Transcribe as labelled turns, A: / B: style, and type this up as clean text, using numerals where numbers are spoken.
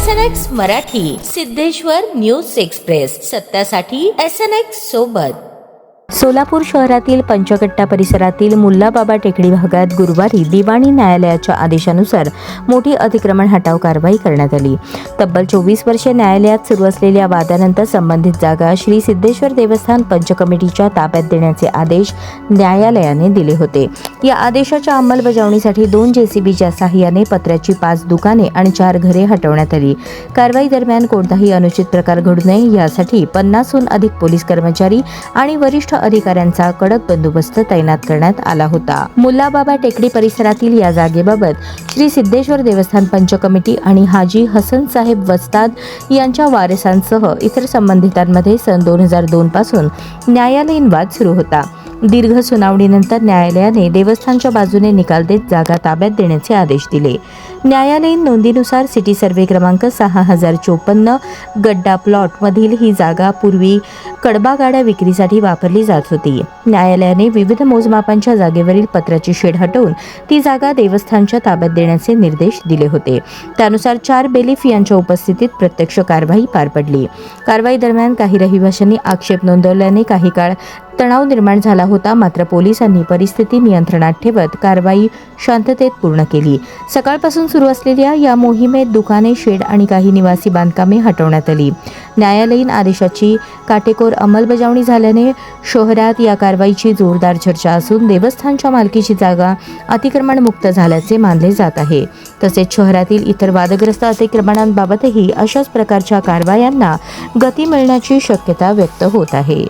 A: SNX Marathi, Siddheshwar news express, सत्यासाठी SNX सोबत. सोलापूर शहरातील पंचकट्टा परिसरातील मुल्लाबाबा टेकडी भागात गुरुवारी दिवाणी न्यायालयाच्या आदेशानुसार मोठी अतिक्रमण हटाव कारवाई करण्यात आली. तब्बल 24 वर्षे न्यायालयात सुरू असलेल्या वादानंतर संबंधित जागा श्री सिद्धेश्वर देवस्थान पंच कमिटीच्या ताब्यात देण्याचे आदेश न्यायालयाने दिले होते. या आदेशाच्या अंमलबजावणीसाठी 2 JCBच्या सहाय्याने पत्र्याची 5 दुकाने आणि 4 घरे हटवण्यात आली. कारवाई दरम्यान कोणताही अनुचित प्रकार घडू नये यासाठी 50हून अधिक पोलीस कर्मचारी आणि वरिष्ठ अधिकाऱ्यांचा कडक बंदोबस्त तैनात करण्यात आला होता. मुल्लाबाबा टेकडी परिसरातील या जागेबाबत श्री सिद्धेश्वर देवस्थान पंच कमिटी आणि हाजी हसन साहेब वस्ताद यांच्या वारसांसह इतर संबंधितांमध्ये सन 2002 पासून न्यायालयीन वाद सुरू होता. दीर्घ सुनावणीनंतर न्यायालयाने देवस्थानच्या बाजूने निकाल देत जागा ताब्यात देण्याचे आदेश दिले. न्यायालयीन नोंदीनुसार सिटी सर्वे क्रमांक 6054 गड्डा प्लॉट मधील ही जागा पूर्वी कडबा गाड्या विक्रीसाठी वापरली जात होती. न्यायालयाने विविध मोजमापांच्या जागेवरील पत्राची शेड हटवून ती जागा देवस्थानच्या ताब्यात देण्याचे निर्देश दिले होते. त्यानुसार 4 बेलीफ यांच्या उपस्थितीत प्रत्यक्ष कारवाई पार पडली. कारवाई दरम्यान काही रहिवाशांनी आक्षेप नोंदवल्याने काही काळ तणाव निर्माण झाला होता. मात्र पोलिसांनी परिस्थिती नियंत्रणात ठेवत कारवाई शांततेत पूर्ण केली. सकाळपासून सुरू असलेल्या या मोहिमेत दुकाने, शेड आणि काही निवासी बांधकामे हटवण्यात आली. न्यायालयीन आदेशाची काटेकोर अंमलबजावणी झाल्याने शहरात या कारवाईची जोरदार चर्चा असून देवस्थानच्या मालकीची जागा अतिक्रमण मुक्त झाल्याचे मानले जात आहे. तसेच शहरातील इतर वादग्रस्त अतिक्रमणांबाबतही अशाच प्रकारच्या कारवायांना गती मिळण्याची शक्यता व्यक्त होत आहे.